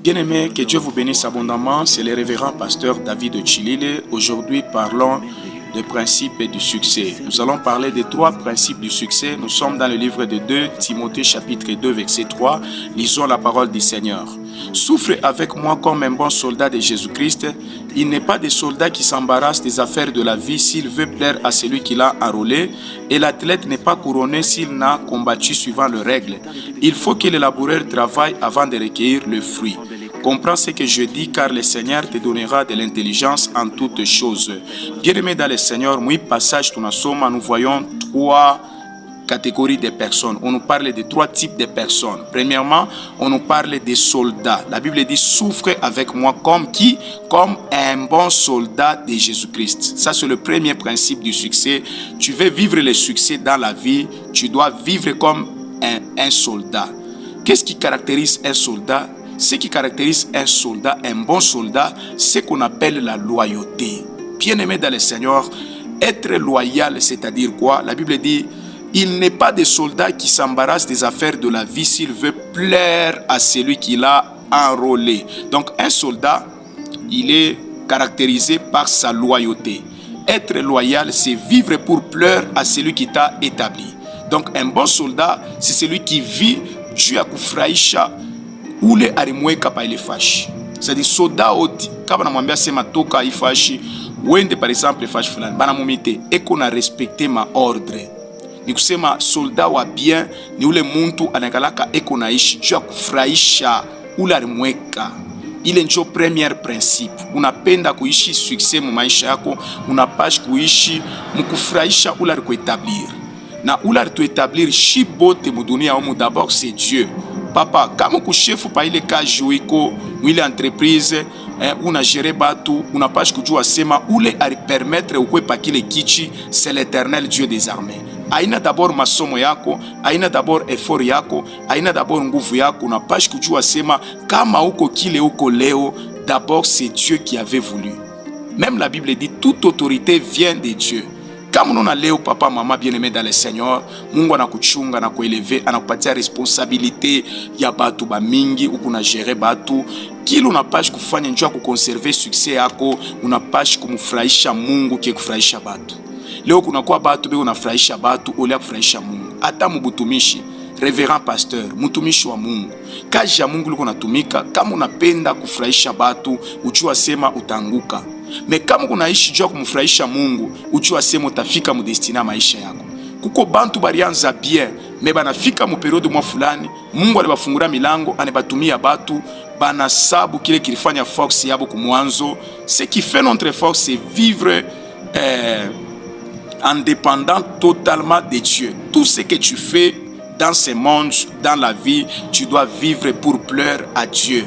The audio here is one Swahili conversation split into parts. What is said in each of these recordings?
Bien-aimés, que Dieu vous bénisse abondamment. C'est le révérend pasteur David Chilile. Aujourd'hui, parlons des principes du succès. Nous allons parler des 3 principes du succès. Nous sommes dans le livre de 2 Timothée chapitre 2 verset 3. Lisons la parole du Seigneur. Souffre avec moi comme un bon soldat de Jésus-Christ. Il n'est pas des soldats qui s'embarrassent des affaires de la vie s'il veut plaire à celui qui l'a enrôlé. Et l'athlète n'est pas couronné s'il n'a combattu suivant les règles. Il faut que le laboureur travaille avant de recueillir le fruit. Comprends ce que je dis, car le Seigneur te donnera de l'intelligence en toutes choses. Bien-aimé dans le Seigneur, oui, passage tunasoma, nous voyons 3 catégories de personnes. On nous parle de 3 types de personnes. Premièrement, on nous parle des soldats. La Bible dit, souffre avec moi comme qui? Comme un bon soldat de Jésus-Christ. Ça, c'est le premier principe du succès. Tu veux vivre le succès dans la vie, tu dois vivre comme un soldat. Qu'est-ce qui caractérise un soldat? Ce qui caractérise un soldat, un bon soldat, c'est ce qu'on appelle la loyauté. Bien-aimé dans le Seigneur, être loyal, c'est-à-dire quoi? La Bible dit, il n'est pas des soldats qui s'embarrassent des affaires de la vie s'il veut plaire à celui qui l'a enrôlé. Donc un soldat, il est caractérisé par sa loyauté. Être loyal, c'est vivre pour plaire à celui qui t'a établi. Donc un bon soldat, c'est celui qui vit juu ya kufurahisha ule alimweka pa ile fashi. C'est-à-dire soda oti kama namwambia sema toka ifashi wende par exemple fashi fulani bana mumite eko na respecte ma ordre. Ni kusema solda wa bien ni ule muntu anakalaka eko naishi juu ya kufurahisha ule alimweka. Ile ndio premier principe. Unapenda kuishi success mu maisha yako, unapashi kuishi mkufurahisha ule alikuetablir. Na ule alituetablir shi bote mu dunia humu, d'abord c'est Dieu. Papa, kama kushefu pa ile kazi wiko mwile entreprise una gérer batu, unapashi kujua sema ule alipermettre ukwe pa kile kichi, c'est l'Éternel Dieu des armées. Aina d'abord masomo yako, aina d'abord effort yako, aina d'abord nguvu yako, unapashi kujua sema kama uko kile uko leo, d'abord c'est Dieu qui avait voulu. Même la Bible dit toute autorité vient de Dieu. Kama unaona leo papa mama bien-aimé dans le Seigneur, Mungu anakuchunga na kueleve, anakupatia responsabilité ya batu ba mingi, uko na gérer batu. Kile unapashi kufanya njoo kuconserver succès yako, unapashi kumfurahisha Mungu kie kufurahisha batu. Leo kunakuwa batu beko unafurahisha batu ole kufurahisha Mungu. Hata mubutumishi, révérend pasteur, mtumishi wa Mungu. Kazi ya Mungu liko natumika, kama unapenda kufurahisha batu, ujua sema utanguka. Me kama unaishi jua kumfurahisha Mungu, ujua sema utafika mu destina maisha yako. Kuko bantu barianza bien, me banafika mu periode mwa fulani, Mungu alibafungura milango, anabatumia batu, banasabu kile kilifanya force yabo kumwanzo. Ce qui fait notre force, c'est vivre en dépendant totalement de Dieu. Tout ce que tu fais dans ce monde, dans la vie, tu dois vivre pour plaire à Dieu.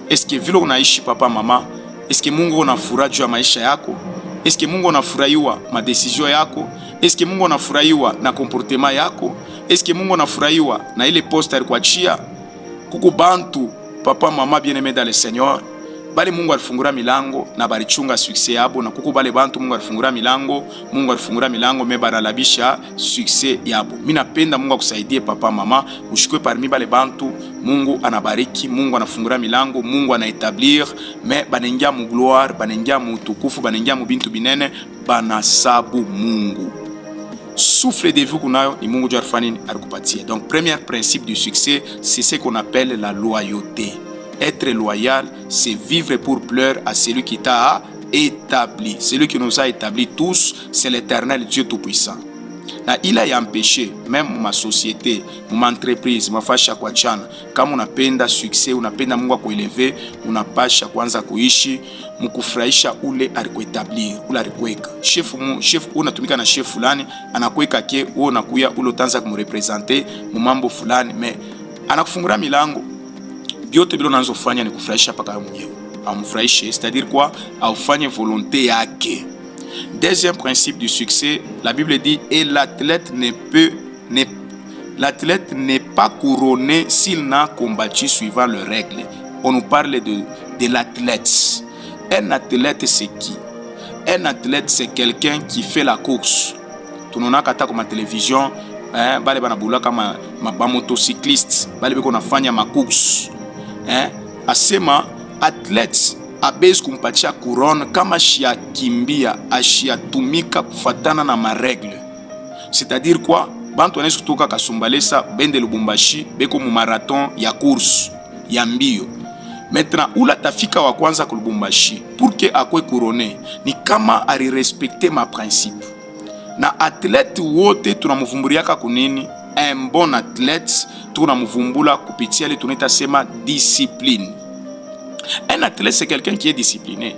Est-ce que vile unaishi papa mama? Est-ce que Mungu unafurahi juu ya maisha yako? Est-ce que Mungu unafurahiwa ma decision yako? Est-ce que Mungu unafurahiwa na comportement yako? Est-ce que Mungu unafurahiwa na ile poste alikuachia? Kuko bantu papa mama bien-aimé dans le Seigneur, bali Mungu alifungura milango na balichunga succès yabo, na kuko bale bantu Mungu alifungura milango me baralabisha succès yabo. Mimi napenda Mungu akusaidie papa mama, ushikwe parmi bale bantu Mungu anabariki, Mungu anafungura milango, Mungu anaétablir, mais banengia mu gloire, banengia mu tukufu, banengia mu bintu binene, banasabu Mungu. Souffle de vous kunayo ni Mungu jarfanini alikupatia. Donc premier principe du succès, c'est ce qu'on appelle la loyauté. Être loyal, c'est vivre pour plaire à celui qui t'a établi. Celui qui nous a établis tous, c'est l'Éternel Dieu Tout-Puissant. Na il a empêché, même ma société, ma entreprise, ma fasha kwa chana. Kama unapenda succès, unapenda Mungu akueleve, unapasha kwanza kuishi mkufurahisha ule alikuetablir, ule alikuweka. Chef unatumika na chef fulani, anakuweka ke wewe unakuya ule utanza kumrepresenter mu mambo fulani, mais anakufungura milango. Biote bilo nanzofanya ni kufurahisha paka mwenyewe. Amfurahishe, c'est-à-dire quoi? Aufanye volonté yake. Deuxième principe du succès, la Bible dit, et l'athlète n'est pas couronné s'il n'a combattu suivant les règles. On nous parle de l'athlète. Un athlète, c'est qui? Un athlète, c'est quelqu'un qui fait la course. Tunona kata comme télévision, bale banabula kama motocycliste, bale beko nafanya ma course. asema athlete abezi kumpatia couronne kama shiakimbia ashiatumika kufatana na maregle. C'est-à-dire quoi? Bantu wanaweza kutoka Kasumbalesa bende Lubumbashi beko mu marathon ya course ya mbio. Maintenant ula tafika wa kwanza ku Lubumbashi pour que akwe couronné ni kama ali respecter ma principe. Na athlete wote tunamvumburiaka kunini? Un bon athlète tunamvumbula kupitia ile tunaita sema discipline. Un athlète c'est quelqu'un qui est discipliné.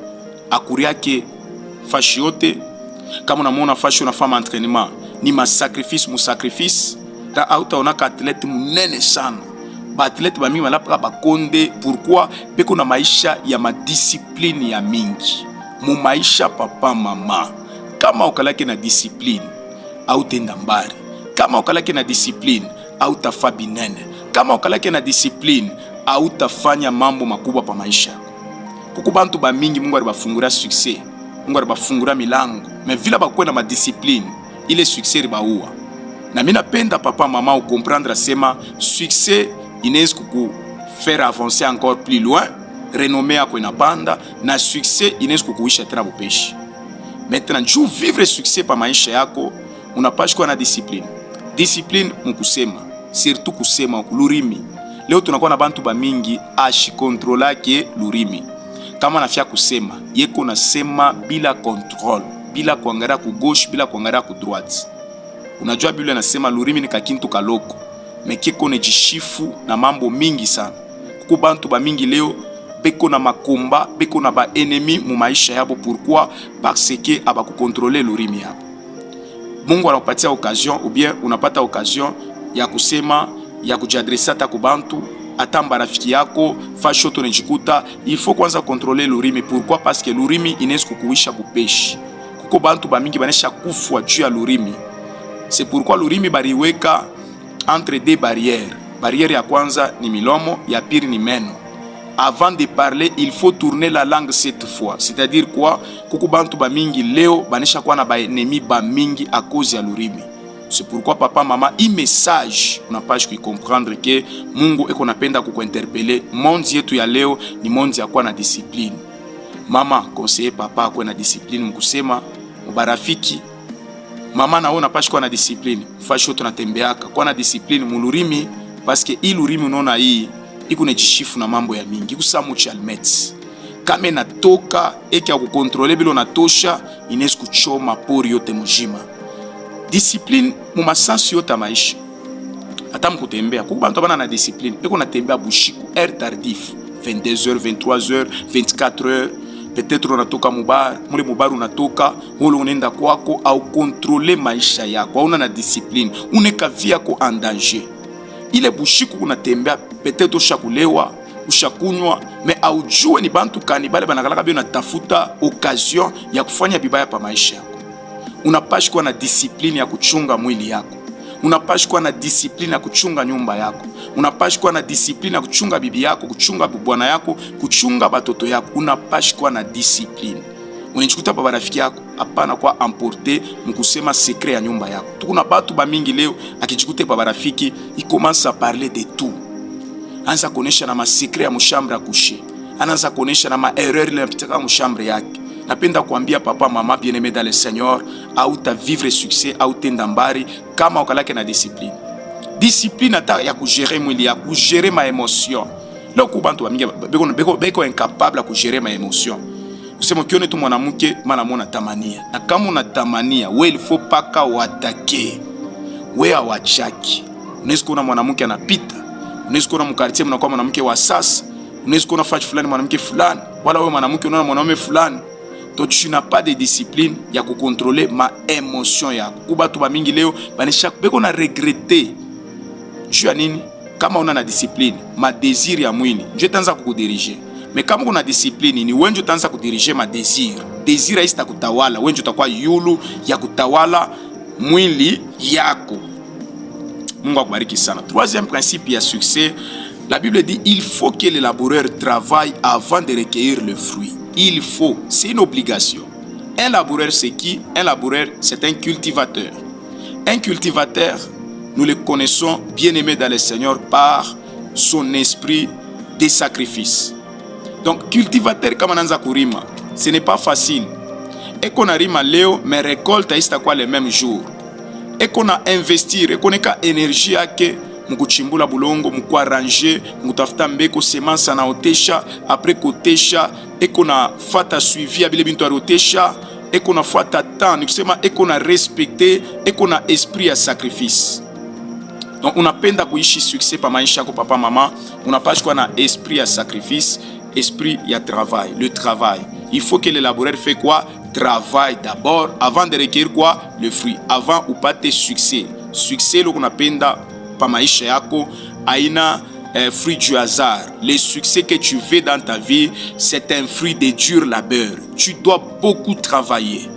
Akuriake fashi yote kama unamwona fashi unafanya entraînement ni masacrifice musacrifice ta autaonaka athlète munene sana. Ba athlète ba mingi malapaka bakonde pourquoi beko na maisha ya madiscipline ya mingi. Mu maisha papa mama kama ukalake na discipline au tenda mbari, kama ukalake na discipline au tafa binene, kama ukalake na discipline au tafanya mambo makubwa pa maisha. Kuko bantu ba mingi Mungu alibafungura succès, Mungu alibafungura milango, mais vila bakwenda ma discipline ile succès ribaua. Na mimi napenda papa mama u comprendre sema succès inaweza kuku faire avancer encore plus loin, renommée yako inapanda na succès inaweza kukuisha tena bupeshi. Maintenant tu vivre succès pa maisha yako unapaswa kuwa na discipline. Discipline mukusema, surtout kusema kulurimi. Leo tunakuwa na bantu ba mingi ashikontrolake lurimi. Kama nafia kusema, yeko nasema bila control, bila kuangalia ku gauche, bila kuangalia ku droite. Unajua Biblia nasema lurimi ni kakintu kaloko, mekeko nejishifu na mambo mingi sana. Kuko bantu ba mingi leo beko na makomba, beko na ba ennemi mu maisha yabo. Pourquoi? Parce que abakukontrole lurimi yabo. Mungu anakupatia occasion ou bien unapata occasion ya kusema, ya kujiadresa hata kubantu, hata marafiki yako, fasho tunajikuta, il faut kwanza contrôler lurimi. Pourquoi? Parce que lurimi inaweza kukuisha bupeshi. Kuko bantu ba mingi banesha kufwa juu ya lurimi. C'est pourquoi lurimi bariweka entre deux barrières. Barrière ya kwanza ni milomo, ya pili ni meno. Avant de parler, il faut tourner la langue 7 fois. C'est-à-dire quoi? Kuko bantu ba mingi leo banesha kwa na ba ennemi ba mingi à cause ya lurimi. C'est pourquoi papa mama i message unapaswa kuicomprendre que Mungu eko napenda kukuinterpeller. Monde yetu ya leo ni monde ya kuwa na discipline. Mama conseiller papa kuwa na discipline mkusema mubarafiki. Mama na wewe unapaswa kuwa na discipline. Fasho tunatembeaka kuwa na discipline mulurimi parce que hii lurimi unaona hii iko nejishifu na mambo ya mingi. Kusamu chalmets. Kama natoka eki ya kukontrole bila natosha inaweza kuchoma pori yote mjima. Discipline mu masansi yote maisha. Hata mkutembea kuko bantu bana na discipline eko natembea bushiku heure tardif 22h 23h 24h peut-être unatoka mubar mule mubar unatoka holo unaenda kwako au contrôler maisha yako au una na discipline uneka vie yako en danger. Ile bushiku unatembea peut-être ushakulewa ushakunywa mais aujue ni bantu kanibale banakalaka bio natafuta occasion ya kufanya bibaya pa maisha yako. Unapaswa kuwa na discipline ya kuchunga mwili yako. Unapaswa kuwa na discipline ya kuchunga nyumba yako. Unapaswa kuwa na discipline ya kuchunga bibi yako, kuchunga bwana yako, kuchunga batoto yako. Unapaswa kuwa na discipline. Unajikuta baba rafiki yako hapana kwa emporter mkusema secret ya nyumba yako. Tukuna batu ba mingi leo akijikuta baba rafiki, il commence à parler de tout. Anaanza kuonesha na ma secret ya mshambre coucher. Anaanza kuonesha na ma erreur ile yapitaka mshambre yake. Napenda kuambia papa mama bien-aimé dans le Seigneur, au ta vivre succès au tendambari kama ukalake na discipline. Discipline ata ya kugérer mwili ya kugérer ma émotion. Leo kubantu ba mingi beko incapable ya kugérer ma émotion. Usema kione tu mwanamke maana mwana tamania. Na kama unatamania, wewe il faut paka watake. Wewe awachaki. Unaweza kuona mwanamke anapita. Unaweza kuona mkartie mnakuwa mwanamke wa sasa. Unaweza kuona fachi fulani mwanamke fulani. Wala wewe mwanamke unaona mwanaume fulani. Donc tu n'as pas de discipline ya kukontrole ma émotion yako. Kubatu ba mingi leo banisha beko na regretter. Juu ya nini? Kama una na discipline, ma désir ya mwili, je tanza kukudiriger. Mais kama una discipline ni wewe ndio tanza kudiriger ma désir. Désir haista kutawala, wewe ndio utakuwa yulu ya kutawala mwili yako. Mungu akubariki sana. Troisième principe ya succès, la Bible dit il faut que le laboureur travaille avant de recueillir le fruit. Il faut, c'est une obligation. Un laboureur, c'est qui? Un laboureur, c'est un cultivateur. Un cultivateur, nous le connaissons bien aimé dans le Seigneur par son esprit de sacrifice. Donc, cultivateur kama nanza kurima, ce n'est pas facile. Et qu'on arrive à Léo, mais récolte est quoi le même jour. Et qu'on a investir, et qu'on a énergie à que mukuchimbula bulongo, muku arranger, mutafuta mbeko semence na otesha, après kotesha, et qu'on a fait suivi à bile bintu arotesha, et qu'on a fait temps, et qu'on a respecté, et qu'on a esprit à sacrifice. Donc on a peine kuishi succès pa maisha ko papa maman, on n'a pas quoi na esprit à sacrifice, esprit à travail, le travail. Il faut que le laboureur fait quoi? Travail d'abord avant de recueillir quoi? Le fruit. Avant ou pas tes succès. Succès lo qu'on a peine pa maisha yako aina fruit du hasard. Les succès que tu veux dans ta vie, c'est un fruit de dur labeur. Tu dois beaucoup travailler.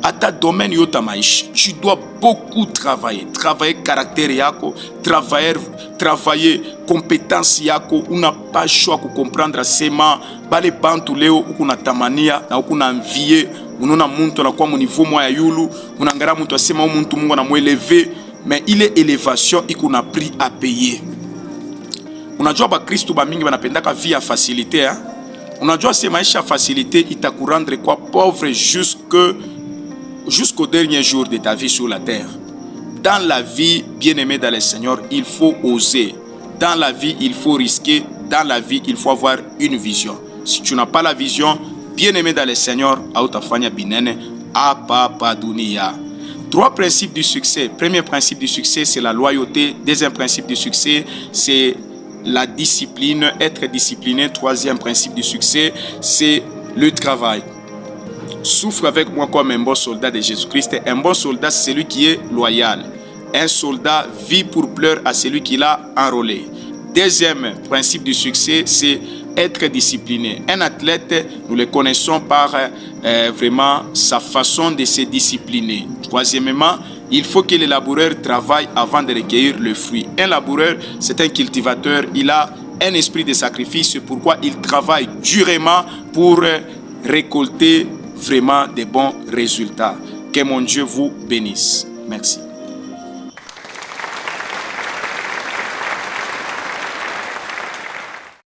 À ta domaine yota maisha, tu dois beaucoup travailler. Travailler caractère yako, travailler compétence yako. On n'a pas choix de comprendre sema bale bantu leo ukuna tamania na ukuna envier. Unona muntu na kwa niveau moya yulu, unangara muntu asema muntu Mungu na mweleve, mais il est élévation ikuna prix à payer. Unajua ba Kristo ba mingi banapendaka vie ya facilité hein. Unajua c'est maisha facilité itakurendre quoi pauvre jusqu'au dernier jour de ta vie sur la terre. Dans la vie, bien-aimé dans le Seigneur, il faut oser. Dans la vie, il faut risquer. Dans la vie, il faut avoir une vision. Si tu n'as pas la vision, bien-aimé dans le Seigneur, autafanya binene, apapadunia. 3 principes du succès. Premier principe du succès, c'est la loyauté. Deuxième principe du succès, c'est la discipline, être discipliné. Troisième principe du succès, c'est le travail. Souffre avec moi comme un bon soldat de Jésus-Christ. Un bon soldat, c'est celui qui est loyal. Un soldat vit pour plaire à celui qui l'a enrôlé. Deuxième principe du succès, c'est être discipliné. Un athlète, nous le connaissons par vraiment sa façon de se discipliner. Troisièmement, il faut que le laboureur travaille avant de recueillir le fruit. Un laboureur, c'est un cultivateur. Il a un esprit de sacrifice. C'est pourquoi il travaille durement pour récolter vraiment des bons résultats. Que mon Dieu vous bénisse. Merci.